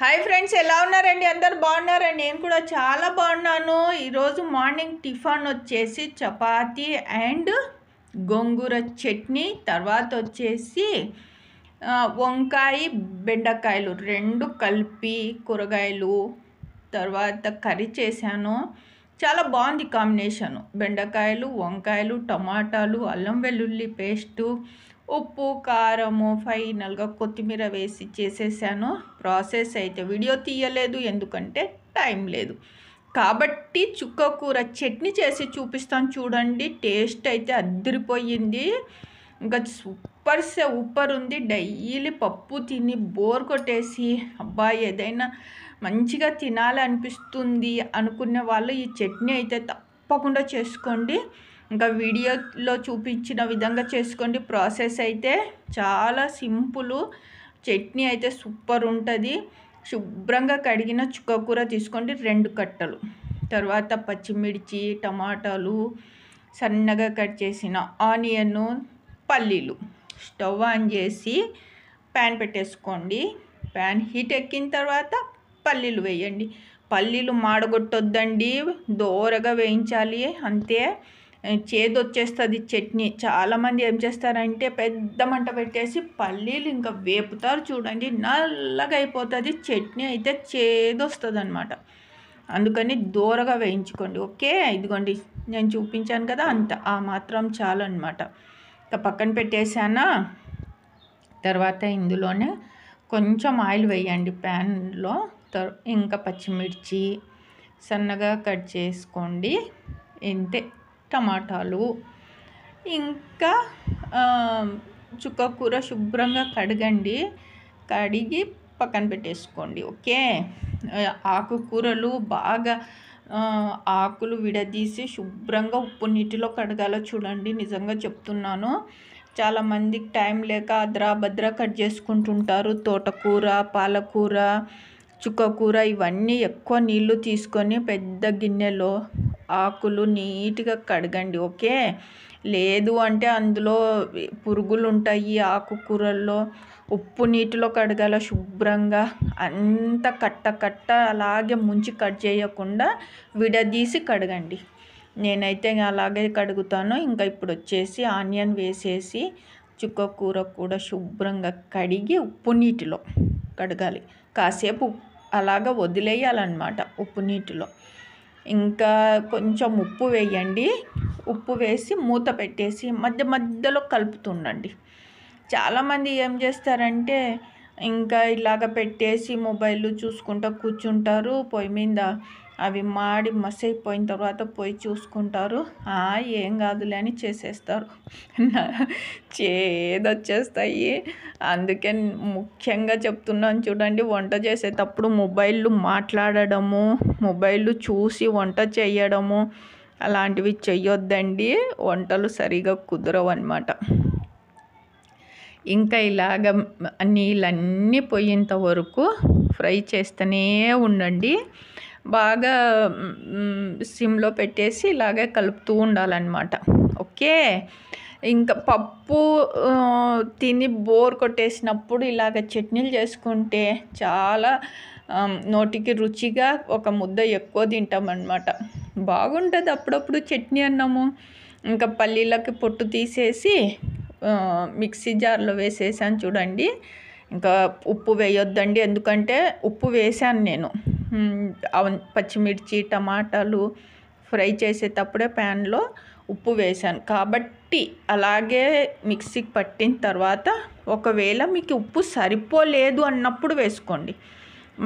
Hi friends, ఎలా ఉన్నారండి? అందరు బాగున్నారండి? నేను కూడా చాలా బాగున్నాను. ఈరోజు మార్నింగ్ టిఫిన్ వచ్చేసి చపాతీ అండ్ గోంగూర చట్నీ, తర్వాత వచ్చేసి వంకాయ బెండకాయలు రెండు కలిపి కూరగాయలు తర్వాత కర్రీ చేశాను. చాలా బాగుంది కాంబినేషను. బెండకాయలు, వంకాయలు, టమాటాలు, అల్లం వెల్లుల్లి పేస్టు, ఉప్పు, కారము, ఫైనల్గా కొత్తిమీర వేసి చేసేసాను. ప్రాసెస్ అయితే వీడియో తీయలేదు, ఎందుకంటే టైం లేదు. కాబట్టి చుక్కకూర చట్నీ చేసి చూపిస్తాను చూడండి. టేస్ట్ అయితే అద్దరిపోయింది, ఇంకా సూపర్ ఉంది. డైలీ పప్పు తిని బోర్ కొట్టేసి అబ్బాయి ఏదైనా మంచిగా తినాలనిపిస్తుంది అనుకునే వాళ్ళు ఈ చట్నీ అయితే తప్పకుండా చేసుకోండి. ఇంకా వీడియోలో చూపించిన విధంగా చేసుకోండి. ప్రాసెస్ అయితే చాలా సింపుల్. చట్నీ అయితే సూపర్ ఉంటుంది. శుభ్రంగా కడిగిన చుక్కకూర తీసుకోండి 2 కట్టలు. తర్వాత పచ్చిమిర్చి, టమాటాలు, సన్నగా కట్ చేసిన ఆనియన్, పల్లీలు. స్టవ్ ఆన్ చేసి ప్యాన్ పెట్టేసుకోండి. ప్యాన్ హీట్ ఎక్కిన తర్వాత పల్లీలు వేయండి. పల్లీలు మాడగొట్టొద్దండి, దోరగా వేయించాలి, అంతే. చేదు వచ్చేస్తుంది చట్నీ. చాలామంది ఏం చేస్తారంటే పెద్ద మంట పెట్టేసి పల్లీలు ఇంకా వేపుతారు చూడండి, నల్లగా అయిపోతుంది చట్నీ, అయితే చేదు వస్తుంది అనమాట. అందుకని దోరగా వేయించుకోండి. ఓకే, ఇదిగోండి నేను చూపించాను కదా, అంత ఆ మాత్రం చాలు అనమాట. ఇంకా పక్కన పెట్టేసానా. తర్వాత ఇందులోనే కొంచెం ఆయిల్ వేయండి ప్యాన్లో. ఇంకా పచ్చిమిర్చి సన్నగా కట్ చేసుకోండి, ఇంతే. టమాటాలు, ఇంకా చుక్కకూర శుభ్రంగా కడగండి, కడిగి పక్కన పెట్టేసుకోండి. ఓకే, ఆకుకూరలు బాగా ఆకులు విడదీసి శుభ్రంగా ఉప్పు నీటిలో కడగాలో చూడండి. నిజంగా చెప్తున్నాను, చాలామందికి టైం లేక అద్రా కట్ చేసుకుంటుంటారు. తోటకూర, పాలకూర, చుక్కకూర ఇవన్నీ ఎక్కువ నీళ్ళు తీసుకొని పెద్ద గిన్నెలో ఆకులు నీట్గా కడగండి. ఓకే, లేదు అంటే అందులో పురుగులు ఉంటాయి ఆకుకూరల్లో. ఉప్పు నీటిలో కడగాల శుభ్రంగా, అంత కట్ట అలాగే ముంచి కట్ చేయకుండా విడదీసి కడగండి. నేనైతే అలాగే కడుగుతాను. ఇంకా ఇప్పుడు వచ్చేసి ఆనియన్ వేసేసి చుక్కకూర కూడా శుభ్రంగా కడిగి ఉప్పు నీటిలో కడగాలి. కాసేపు అలాగా వదిలేయాలన్నమాట ఉప్పు నీటిలో. ఇంకా కొంచెం ఉప్పు వేయండి. ఉప్పు వేసి మూత పెట్టేసి మధ్యలో కలుపుతుండండి. చాలామంది ఏం చేస్తారంటే ఇంకా ఇలాగ పెట్టేసి మొబైల్ చూసుకుంటూ కూర్చుంటారు పొయ్యి మీద. అవి మాడి మసైపోయిన తర్వాత పోయి చూసుకుంటారు, ఏం కాదులే అని చేసేస్తారు. చేదొచ్చేస్తాయి. అందుకే ముఖ్యంగా చెప్తున్నాను చూడండి, వంట చేసేటప్పుడు మొబైల్ మాట్లాడడము, మొబైల్ చూసి వంట చేయడము అలాంటివి చెయ్యొద్దండి. వంటలు సరిగా కుదరవు అన్నమాట. ఇంకా ఇలాగ నీళ్ళన్నీ పోయేంత వరకు ఫ్రై చేస్తూనే ఉండండి. బాగా సిమ్లో పెట్టేసి ఇలాగే కలుపుతూ ఉండాలన్నమాట. ఓకే, ఇంకా పప్పు తిని బోర్ కొట్టేసినప్పుడు ఇలాగ చట్నీలు చేసుకుంటే చాలా నోటికి రుచిగా ఒక ముద్ద ఎక్కువ తింటామన్నమాట. బాగుంటుంది అప్పుడప్పుడు చట్నీ అన్నము. ఇంకా పల్లీలకి పొట్టు తీసేసి మిక్సీ జార్లో వేసేసాను చూడండి. ఇంకా ఉప్పు వేయొద్దండి, ఎందుకంటే ఉప్పు వేసాను నేను. పచ్చిమిర్చి, టమాటాలు ఫ్రై చేసేటప్పుడే ప్యాన్లో ఉప్పు వేసాను కాబట్టి అలాగే మిక్సీకి పట్టిన తర్వాత ఒకవేళ మీకు ఉప్పు సరిపోలేదు అన్నప్పుడు వేసుకోండి.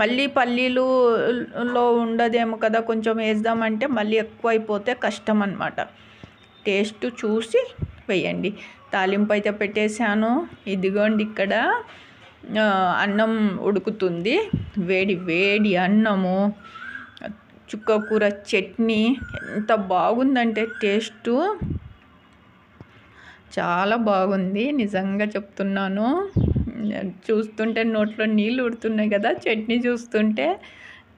మళ్ళీ పల్లీలులో ఉండదేమో కదా, కొంచెం వేద్దామంటే మళ్ళీ ఎక్కువ అయిపోతే కష్టం అన్నమాట. టేస్ట్ చూసి వేయండి. తాలింపు అయితే పెట్టేశాను. ఇదిగోండి ఇక్కడ అన్నం ఉడుకుతుంది. వేడి అన్నము, చుక్కకూర చట్నీ ఎంత బాగుందంటే టేస్టు చాలా బాగుంది. నిజంగా చెప్తున్నాను, చూస్తుంటే నోట్లో నీళ్ళు ఉడుతున్నాయి కదా చట్నీ చూస్తుంటే.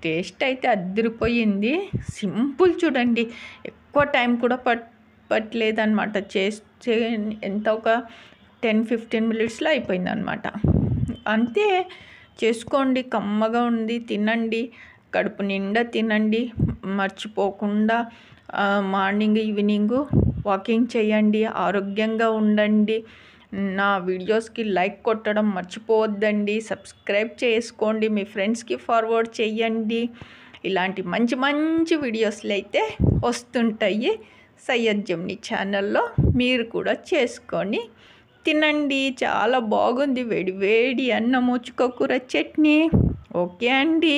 టేస్ట్ అయితే అద్దరిపోయింది. సింపుల్ చూడండి, ఎక్కువ టైం కూడా పట్టలేదన్నమాట. చేస్తే ఎంత ఒక 10-15 మినిట్స్లో అయిపోయిందనమాట. అంతే, చేసుకోండి. కమ్మగా ఉంది, తినండి, కడుపు నిండా తినండి. మర్చిపోకుండా మార్నింగ్ ఈవినింగు వాకింగ్ చేయండి, ఆరోగ్యంగా ఉండండి. నా వీడియోస్కి లైక్ కొట్టడం మర్చిపోవద్దండి. సబ్స్క్రైబ్ చేసుకోండి, మీ ఫ్రెండ్స్కి ఫార్వర్డ్ చేయండి. ఇలాంటి మంచి మంచి వీడియోస్లు అయితే వస్తుంటాయి సయ్యద్ జమ్ని ఛానల్లో. మీరు కూడా చేసుకొని తినండి. చాలా బాగుంది వేడి వేడి అన్నము చుక్కకూర చట్నీ. ఓకే అండి,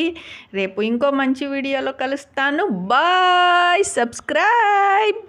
రేపు ఇంకో మంచి వీడియోలో కలుస్తాను. బాయ్. సబ్స్క్రైబ్.